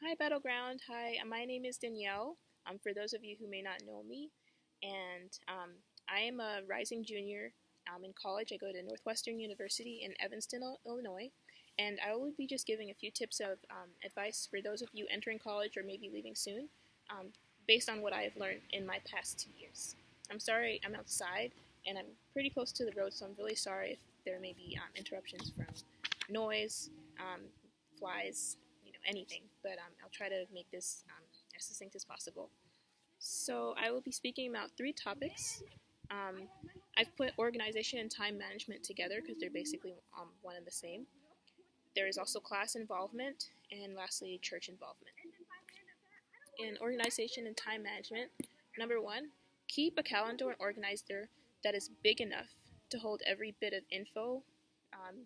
Hi, Battleground. Hi, my name is Danielle. For those of you who may not know me, and I am a rising junior in college. I go to Northwestern University in Evanston, Illinois, and I will be just giving a few tips of advice for those of you entering college or maybe leaving soon, um, based on what I have learned in my past 2 years. I'm sorry, I'm outside and I'm pretty close to the road, so I'm really sorry if there may be interruptions from noise, flies, anything. But I'll try to make this as succinct as possible. So I will be speaking about 3 topics. Um, I've put organization and time management together because they're basically one and the same. There is also class involvement, and lastly, church involvement. In organization and time management, number one, keep a calendar and organizer that is big enough to hold every bit of info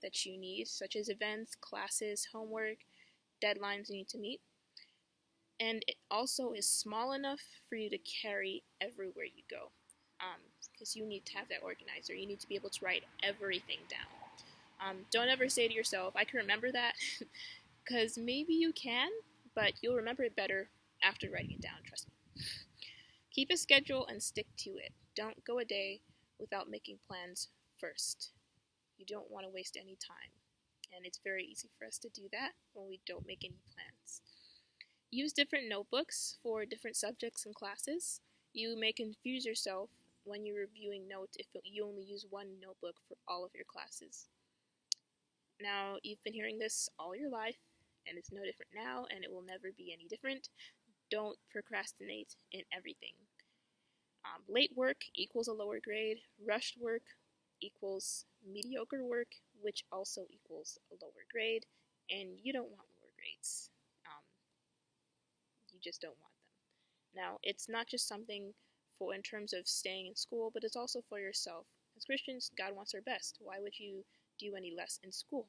that you need, such as events, classes, homework, deadlines you need to meet. And it also is small enough for you to carry everywhere you go, because you need to have that organizer. You need to be able to write everything down. Don't ever say to yourself, I can remember that, because maybe you can, but you'll remember it better after writing it down, trust me. Keep a schedule and stick to it. Don't go a day without making plans first. You don't want to waste any time, and it's very easy for us to do that when we don't make any plans. Use different notebooks for different subjects and classes. You may confuse yourself when you're reviewing notes if you only use one notebook for all of your classes. Now, you've been hearing this all your life, and it's no different now, and it will never be any different. Don't procrastinate in everything. Late work equals a lower grade. Rushed work equals mediocre work, which also equals a lower grade, and you don't want lower grades. You just don't want them. Now, it's not just something for in terms of staying in school, but it's also for yourself. As Christians, God wants our best. Why would you do any less in school?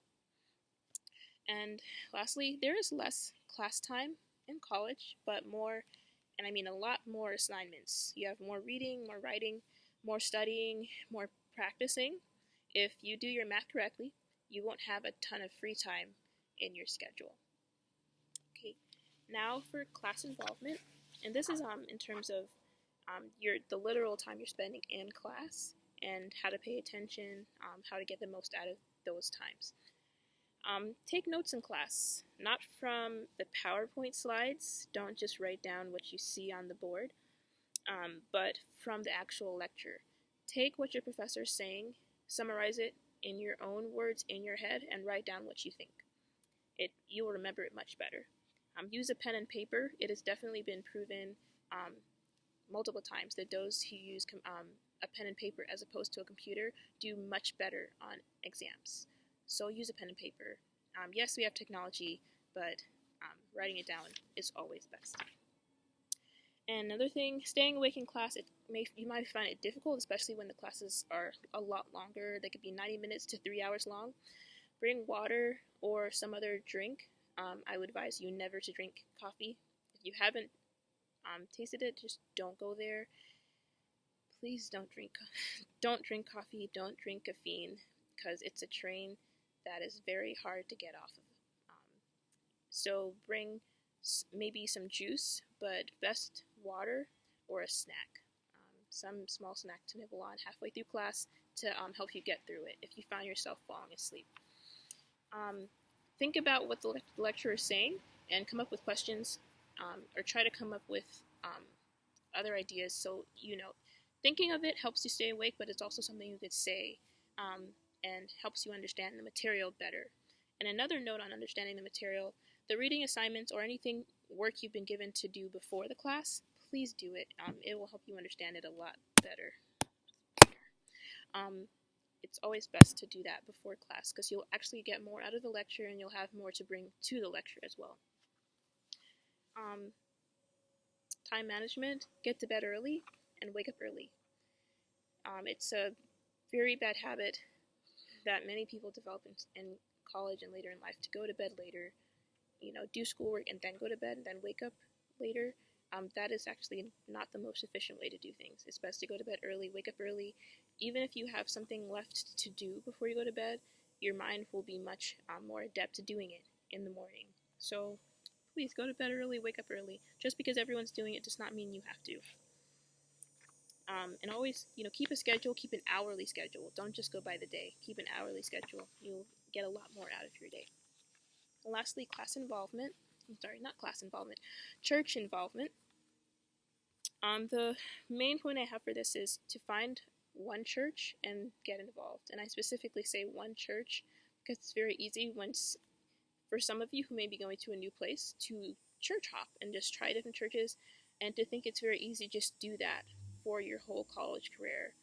And lastly, there is less class time in college, but more, and I mean a lot more assignments. You have more reading, more writing, more studying, more practicing. If you do your math correctly, you won't have a ton of free time in your schedule. Okay, now for class involvement, and this is in terms of the literal time you're spending in class and how to pay attention, how to get the most out of those times. Take notes in class, not from the PowerPoint slides. Don't just write down what you see on the board, but from the actual lecture. Take what your professor is saying, summarize it in your own words in your head, and write down what you think. You will remember it much better. Use a pen and paper. It has definitely been proven multiple times that those who use a pen and paper as opposed to a computer do much better on exams. So use a pen and paper. Yes, we have technology, but writing it down is always best. And another thing, staying awake in class, you might find it difficult, especially when the classes are a lot longer. They could be 90 minutes to 3 hours long. Bring water or some other drink. I would advise you never to drink coffee. If you haven't tasted it, just don't go there. Please don't drink coffee, don't drink caffeine, because it's a train that is very hard to get off of. So bring maybe some juice, but best water or a snack. Some small snack to nibble on halfway through class to help you get through it if you find yourself falling asleep. Think about what the lecturer is saying and come up with questions, or try to come up with other ideas. So, thinking of it helps you stay awake, but it's also something you could say and helps you understand the material better. And another note on understanding the material, the reading assignments or anything work you've been given to do before the class, please do it. It will help you understand it a lot better. It's always best to do that before class because you'll actually get more out of the lecture and you'll have more to bring to the lecture as well. Time management, get to bed early and wake up early. It's a very bad habit that many people develop in college and later in life to go to bed later, do schoolwork and then go to bed and then wake up later. That is actually not the most efficient way to do things. It's best to go to bed early, wake up early. Even if you have something left to do before you go to bed, your mind will be much more adept to doing it in the morning. So please go to bed early, wake up early. Just because everyone's doing it does not mean you have to. And always, keep a schedule, keep an hourly schedule. Don't just go by the day. Keep an hourly schedule. You'll get a lot more out of your day. And lastly, church involvement. The main point I have for this is to find one church and get involved. And I specifically say one church because it's very easy for some of you who may be going to a new place to church hop and just try different churches, and to think it's very easy just do that for your whole college career.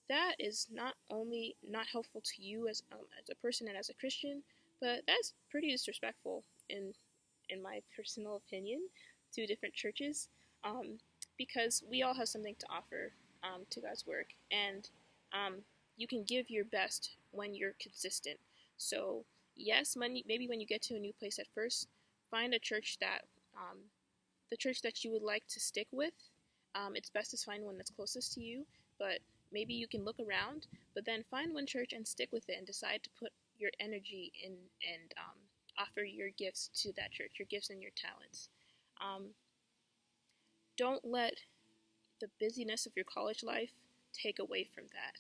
That is not only not helpful to you as a person and as a Christian, but that's pretty disrespectful in my personal opinion to different churches, because we all have something to offer to God's work, and you can give your best when you're consistent. So yes, maybe when you get to a new place at first, find a church that the church that you would like to stick with. It's best to find one that's closest to you, but maybe you can look around, but then find one church and stick with it and decide to put your energy in and offer your gifts to that church, your gifts and your talents. Don't let the busyness of your college life take away from that.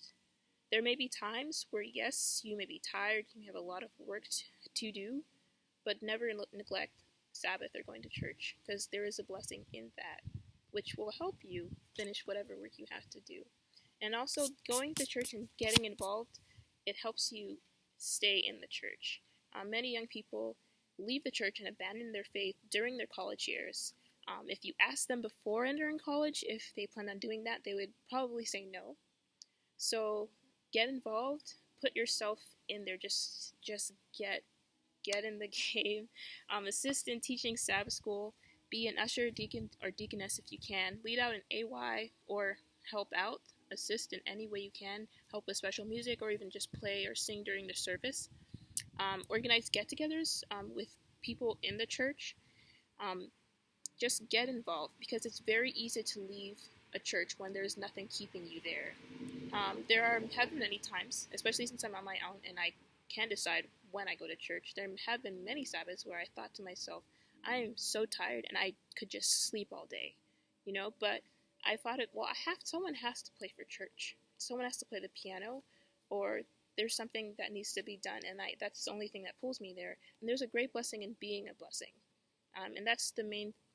There may be times where, yes, you may be tired, you may have a lot of work to do, but never neglect Sabbath or going to church, because there is a blessing in that, which will help you finish whatever work you have to do. And also, going to church and getting involved, it helps you stay in the church. Many young people leave the church and abandon their faith during their college years. If you ask them before entering college if they plan on doing that, they would probably say no. So get involved, put yourself in there, just get in the game. Assist in teaching Sabbath school, be an usher, deacon, or deaconess if you can. Lead out an AY or help out, assist in any way you can, help with special music or even just play or sing during the service. Organize get-togethers with people in the church. Just get involved, because it's very easy to leave a church when there's nothing keeping you there. There have been many times, especially since I'm on my own and I can decide when I go to church, there have been many Sabbaths where I thought to myself, I am so tired and I could just sleep all day, but I thought someone has to play for church. Someone has to play the piano, or there's something that needs to be done, and that's the only thing that pulls me there. And there's a great blessing in being a blessing. And that's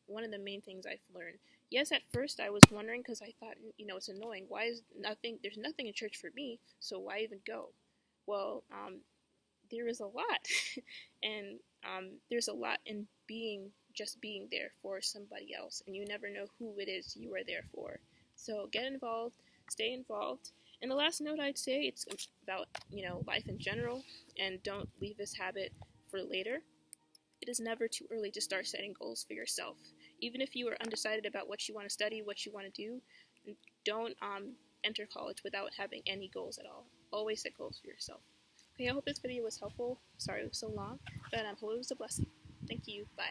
one of the main things I've learned. Yes, at first I was wondering, because I thought, it's annoying. There's nothing in church for me, so why even go? Well, there is a lot, and there's a lot in just being there for somebody else, and you never know who it is you are there for. So get involved, stay involved. And the last note I'd say, it's about, life in general, and don't leave this habit for later. It is never too early to start setting goals for yourself. Even if you are undecided about what you want to study, what you want to do, don't enter college without having any goals at all. Always set goals for yourself. Okay, I hope this video was helpful. Sorry it was so long, but I hope it was a blessing. Thank you. Bye.